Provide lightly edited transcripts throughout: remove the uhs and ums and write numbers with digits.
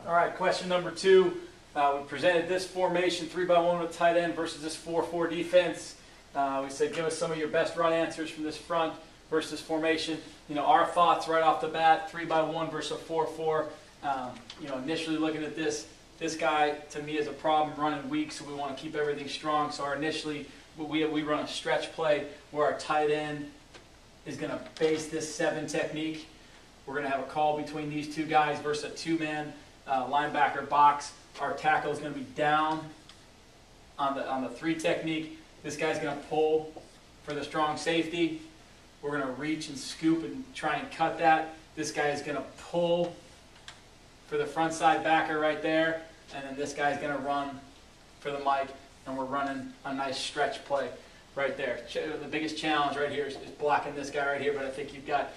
All right, question number 2. We presented this formation, 3-by-1 with tight end versus this 4-4 defense. We said, give us some of your best run answers from this front versus this formation. Our thoughts right off the bat, 3-by-1 versus a 4-4. Initially looking at this guy to me is a problem running weak, so we want to keep everything strong. So initially we run a stretch play where our tight end is going to base this 7 technique. We're going to have a call between these two guys versus a 2-man linebacker box. Our tackle is going to be down on the 3 technique. This guy's going to pull for the strong safety. We're going to reach and scoop and try and cut that. This guy is going to pull for the front side backer right there. And then this guy's going to run for the mic. And we're running a nice stretch play right there. The biggest challenge right here is blocking this guy right here. But I think you've got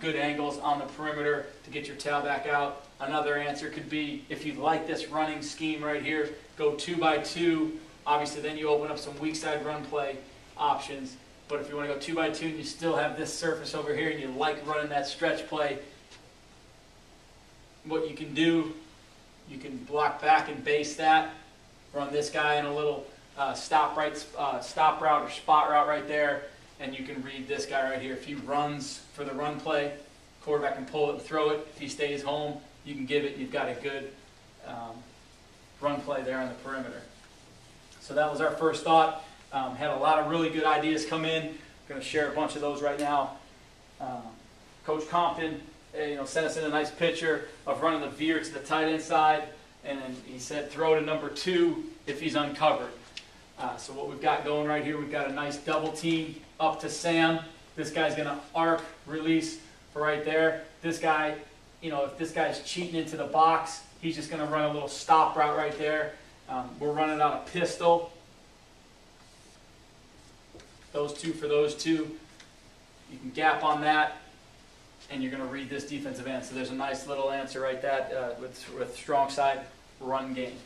good angles on the perimeter to get your tailback out. Another answer could be, if you like this running scheme right here, go 2-by-2. Obviously, then you open up some weak side run play options. But if you want to go 2-by-2 and you still have this surface over here and you like running that stretch play, what you can do, you can block back and base that, run this guy in a little stop route or spot route right there, and you can read this guy right here. If he runs for the run play, quarterback can pull it and throw it. If he stays home, you can give it. You've got a good run play there on the perimeter. So that was our first thought. Had a lot of really good ideas come in. I'm going to share a bunch of those right now. Coach Compton sent us in a nice picture of running the veer to the tight end side, and then he said throw to number 2 if he's uncovered. So what we've got going right here, we've got a nice double team up to Sam. This guy's going to arc release for right there. This guy, if this guy's cheating into the box, he's just going to run a little stop route right there. We're running out a pistol. Those 2 for those 2. You can gap on that, and you're going to read this defensive end. So there's a nice little answer right there with strong side run game.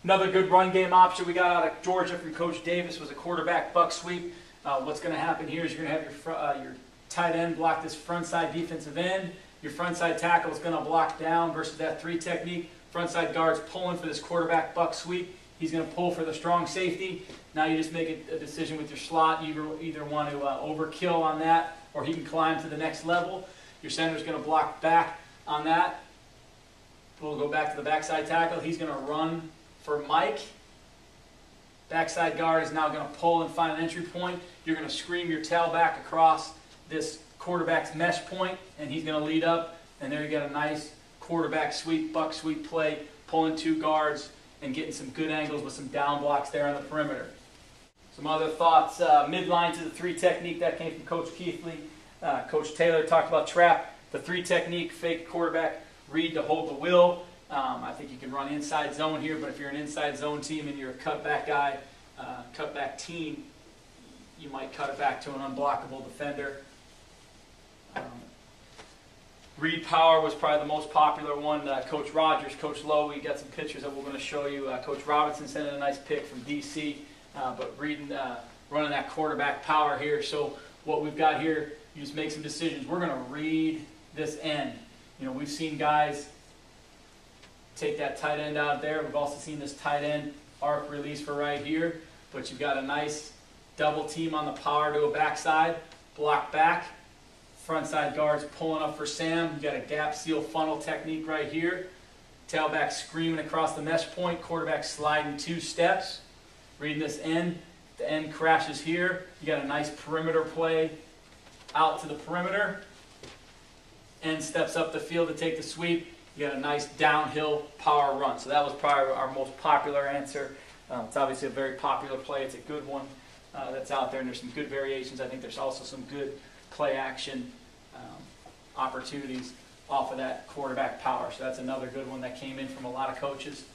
Another good run game option we got out of Georgia from Coach Davis was a quarterback buck sweep. What's going to happen here is you're going to have your tight end block this front side defensive end. Your front side tackle is going to block down versus that 3 technique. Front side guard's pulling for this quarterback buck sweep. He's going to pull for the strong safety. Now you just make a decision with your slot. You either want to overkill on that, or he can climb to the next level. Your center's going to block back on that. We'll go back to the backside tackle. He's going to run for Mike. Backside guard is now going to pull and find an entry point. You're going to scream your tailback across this quarterback's mesh point, and he's going to lead up. And there you got a nice quarterback sweep, buck sweep play, pulling 2 guards and getting some good angles with some down blocks there on the perimeter. Some other thoughts, midline to the 3 technique, that came from Coach Keithley. Coach Taylor talked about trap, the 3 technique, fake quarterback, read to hold the will. I think you can run inside zone here, but if you're an inside zone team and you're a cutback guy, cutback team, you might cut it back to an unblockable defender. Read power was probably the most popular one. Coach Rogers, Coach Lowe, we got some pictures that we're going to show you. Coach Robinson sent in a nice pic from DC, but running that quarterback power here. So what we've got here, you just make some decisions. We're going to read this end. We've seen guys take that tight end out there. We've also seen this tight end arc release for right here, but you've got a nice double team on the power to a backside, block back. Front side guards pulling up for Sam. You got a gap seal funnel technique right here. Tailback screaming across the mesh point. Quarterback sliding 2 steps. Reading this end. The end crashes here. You got a nice perimeter play out to the perimeter. End steps up the field to take the sweep. You got a nice downhill power run. So that was probably our most popular answer. It's obviously a very popular play. It's a good one that's out there, and there's some good variations. I think there's also some good play action opportunities off of that quarterback power. So that's another good one that came in from a lot of coaches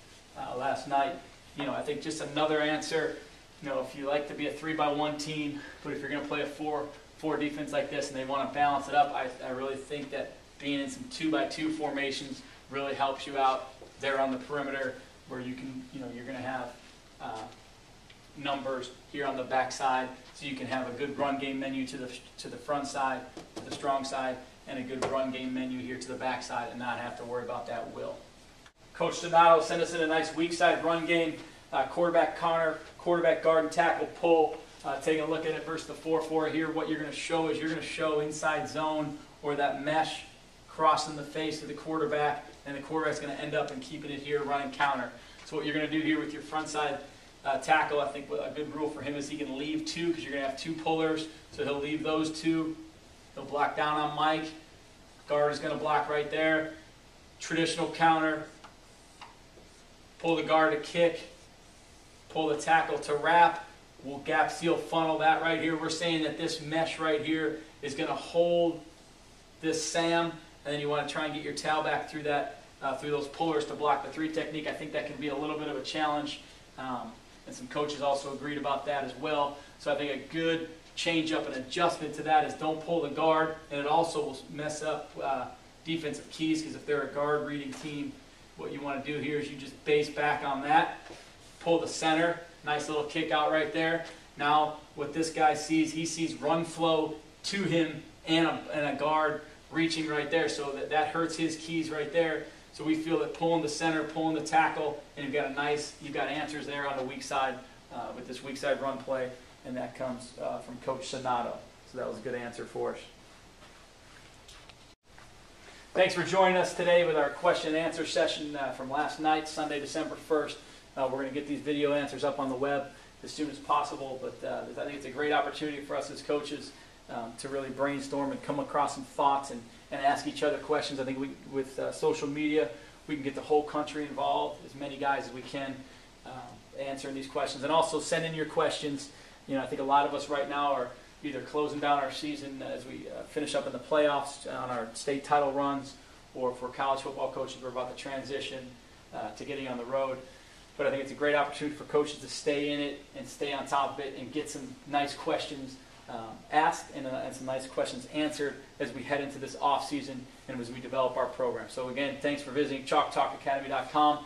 last night. I think just another answer, if you like to be a 3-by-1 team, but if you're going to play a 4-4 defense like this and they want to balance it up, I really think that being in some 2-by-2 formations really helps you out there on the perimeter, where you can, you're going to have numbers here on the back side, so you can have a good run game menu to the front side, to the strong side, and a good run game menu here to the backside and not have to worry about that will. Coach Donato sent us in a nice weak side run game, quarterback counter, quarterback guard and tackle pull. Taking a look at it versus the 4-4 here, what you're going to show is you're going to show inside zone or that mesh crossing the face of the quarterback, and the quarterback's going to end up and keeping it here running counter. So what you're going to do here with your front side tackle, I think a good rule for him is he can leave two because you're going to have two pullers. So he'll leave those two. He'll block down on Mike. Guard is going to block right there. Traditional counter. Pull the guard to kick. Pull the tackle to wrap. We'll gap seal funnel that right here. We're saying that this mesh right here is going to hold this Sam, and then you want to try and get your tailback through that, through those pullers to block the 3 technique. I think that can be a little bit of a challenge, and some coaches also agreed about that as well. So I think a good change up and adjustment to that is don't pull the guard, and it also will mess up defensive keys, because if they're a guard reading team, what you want to do here is you just base back on that, pull the center. Nice little kick out right there. Now, what this guy sees, he sees run flow to him and a guard reaching right there. So that hurts his keys right there. So we feel that pulling the center, pulling the tackle, and you've got answers there on the weak side with this weak side run play, and that comes from Coach Sonato. So that was a good answer for us. Thanks for joining us today with our question and answer session from last night, Sunday, December 1st. We're going to get these video answers up on the web as soon as possible, but I think it's a great opportunity for us as coaches to really brainstorm and come across some thoughts and ask each other questions. I think with social media, we can get the whole country involved, as many guys as we can, answering these questions. And also send in your questions. You know, I think a lot of us right now are either closing down our season as we finish up in the playoffs on our state title runs, or for college football coaches, we're about to transition to getting on the road. But I think it's a great opportunity for coaches to stay in it and stay on top of it and get some nice questions asked and some nice questions answered as we head into this off season and as we develop our program. So again, thanks for visiting chalktalkacademy.com.